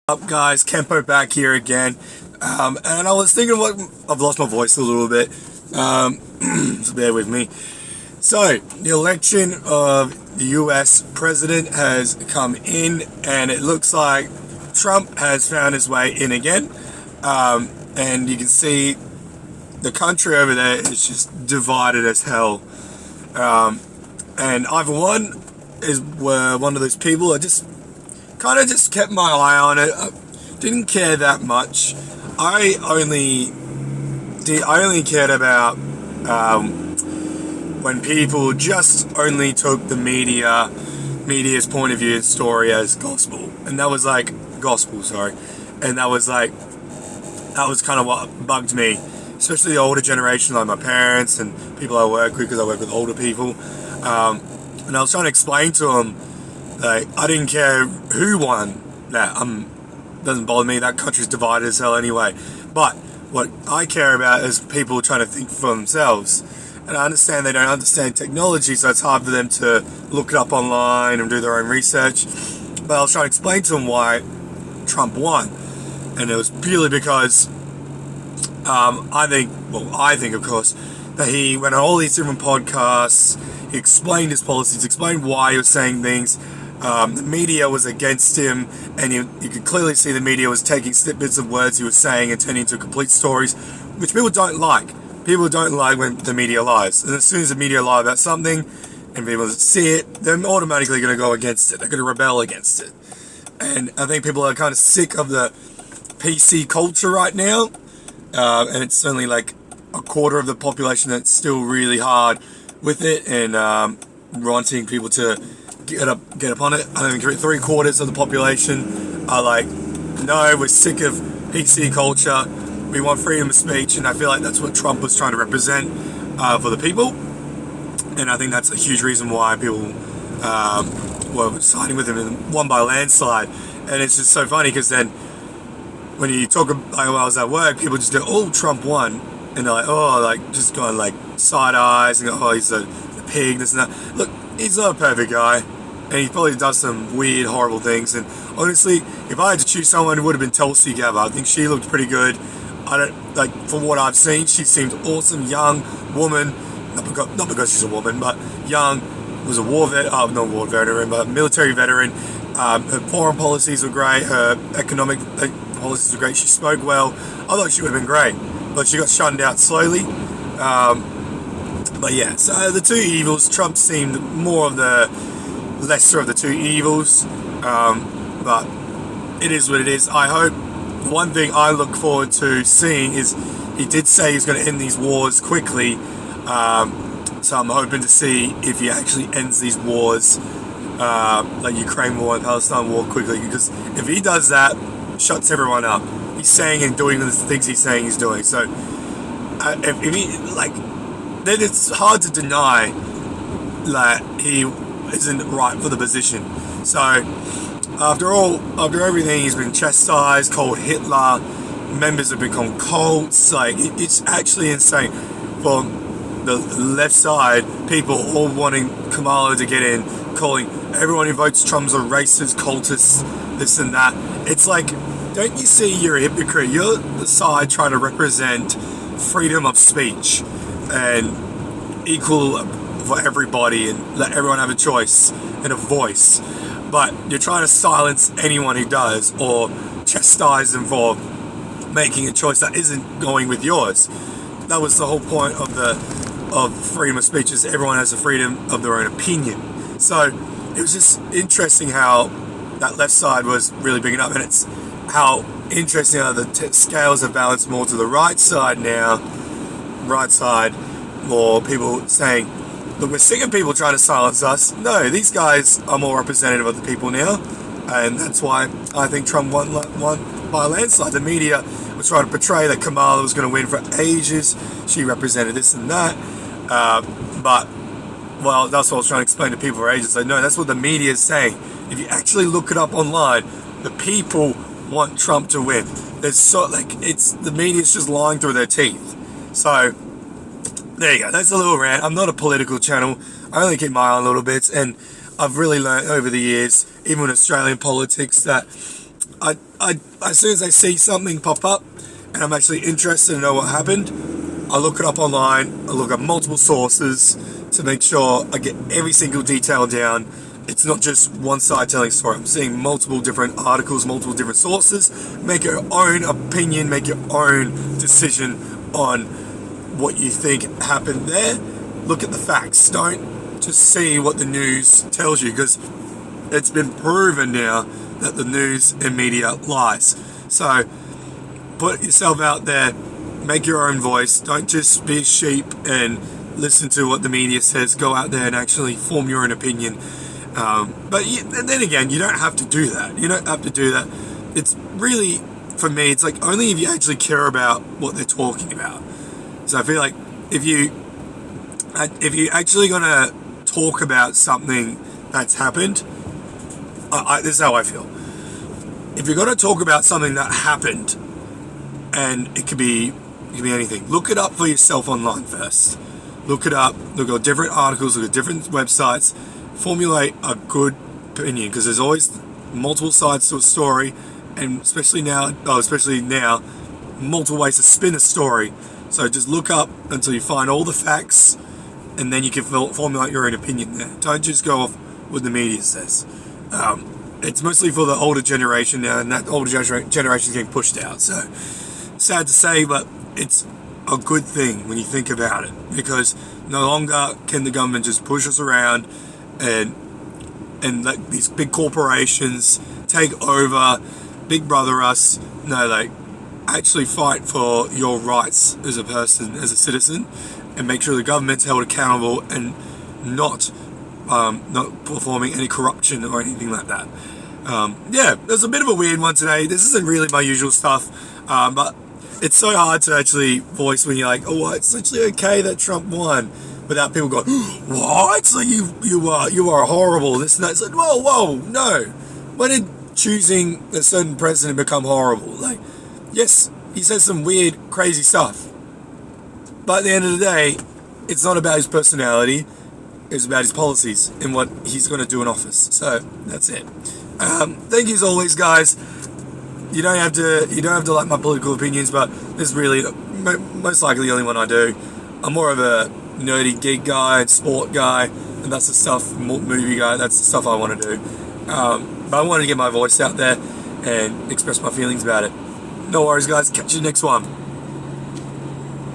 Up, guys? Kempo back here again. And I was thinking, I've lost my voice a little bit. So bear with me. So, the election of the US president has come in, and it looks like Trump has found his way in again. And you can see the country over there is just divided as hell. And either one were one of those people that just kind of just kept my eye on it. I didn't care that much. I only cared about when people just only took the media's point of view and story as gospel, and that was like gospel, sorry, and that was kind of what bugged me, especially the older generation, like my parents and people I work with, because I work with older people. And I was trying to explain to them, like, I didn't care who won. That doesn't bother me. That country's divided as hell anyway. But what I care about is people trying to think for themselves. And I understand they don't understand technology, so it's hard for them to look it up online and do their own research. But I was trying to explain to them why Trump won, and it was purely because I think, of course, that he went on all these different podcasts. He explained his policies, explained why he was saying things. The media was against him, and you could clearly see the media was taking snippets of words he was saying and turning into complete stories, which people don't like. People don't like when the media lies. And as soon as the media lie about something, and people see it, they're automatically going to go against it. They're going to rebel against it. And I think people are kind of sick of the PC culture right now. And it's certainly like a quarter of the population that's still really hard with it, and wanting people to get up on it. I think 3/4 of the population are like, no, we're sick of PC culture. We want freedom of speech, and I feel like that's what Trump was trying to represent for the people. And I think that's a huge reason why people were siding with him, and won by a landslide. And it's just so funny because then when you talk about, like, when I was at work, people just go, "Oh, Trump won," and they're like, "Oh," like just going like side eyes and go, "Oh, he's a pig," this and that. Look, he's not a perfect guy, and he probably does some weird, horrible things. And honestly, if I had to choose someone, it would have been Tulsi Gabbard. I think she looked pretty good. From what I've seen, she seemed awesome, young woman. Not because she's a woman, but young. Was a not war veteran, but military veteran. Her foreign policies were great. Her economic policies were great. She spoke well. I thought she would have been great, but she got shunned out slowly. But yeah, so the two evils, Trump seemed more of the lesser of the two evils. But it is what it is. I hope, one thing I look forward to seeing is, he did say he's going to end these wars quickly. So I'm hoping to see if he actually ends these wars, like Ukraine war and Palestine war, quickly. Because if he does that, shuts everyone up. He's saying and doing the things he's saying he's doing. So if he, then it's hard to deny that he isn't right for the position. So after everything, he's been chastised, called Hitler. Members have become cults. It's actually insane. For the left side, people all wanting Kamala to get in, calling everyone who votes Trump's a racist, cultist, this and that. It's like, don't you see you're a hypocrite? You're the side trying to represent freedom of speech and equal for everybody, and let everyone have a choice and a voice. But you're trying to silence anyone who does, or chastise them for making a choice that isn't going with yours. That was the whole point of freedom of speech, is everyone has the freedom of their own opinion. So it was just interesting how that left side was really big enough, and it's how interesting how the scales have balanced more to the right side now. Right side, more people saying, look, we're sick of people trying to silence us. No, these guys are more representative of the people now, and that's why I think Trump won by a landslide. The media was trying to portray that Kamala was going to win for ages. She represented this and that. But that's what I was trying to explain to people for ages. No, that's what the media is saying. If you actually look it up online, the people want Trump to win. The media's just lying through their teeth. So there you go. That's a little rant. I'm not a political channel. I only keep my eye on little bits, and I've really learned over the years, even in Australian politics, that as soon as I see something pop up and I'm actually interested to know what happened, I look it up online. I look up multiple sources to make sure I get every single detail down. It's not just one side telling a story. I'm seeing multiple different articles, multiple different sources. Make your own opinion, make your own decision on what you think happened there. Look at the facts. Don't just see what the news tells you, because it's been proven now that the news and media lies. So put yourself out there, make your own voice. Don't just be a sheep and listen to what the media says. Go out there and actually form your own opinion. And then again, you don't have to do that. You don't have to do that. It's really, for me, it's like only if you actually care about what they're talking about. So I feel like if you're actually gonna talk about something that's happened, this is how I feel. If you're gonna talk about something that happened, and it could be anything, look it up for yourself online first. Look it up. Look at different articles. Look at different websites. Formulate a good opinion, because there's always multiple sides to a story, and especially now, multiple ways to spin a story. So just look up until you find all the facts, and then you can formulate your own opinion there. Don't just go off what the media says. It's mostly for the older generation now, and that older generation is getting pushed out. So sad to say, but it's a good thing when you think about it, because no longer can the government just push us around and let these big corporations take over, big brother us. No, like, actually fight for your rights as a person, as a citizen, and make sure the government's held accountable and not performing any corruption or anything like that. There's a bit of a weird one today. This isn't really my usual stuff, but it's so hard to actually voice when you're like, oh, it's actually okay that Trump won, without people going, what? So you are horrible, this and that. It's like, whoa, no. When did choosing a certain president become horrible? Like, yes, he says some weird, crazy stuff, but at the end of the day, it's not about his personality. It's about his policies and what he's going to do in office. So that's it. Thank you as always, guys. You don't have to like my political opinions, but this is really most likely the only one I do. I'm more of a nerdy geek guy, sport guy, and that's the stuff, movie guy, that's the stuff I want to do. But I wanted to get my voice out there and express my feelings about it. No worries, guys. Catch you next one.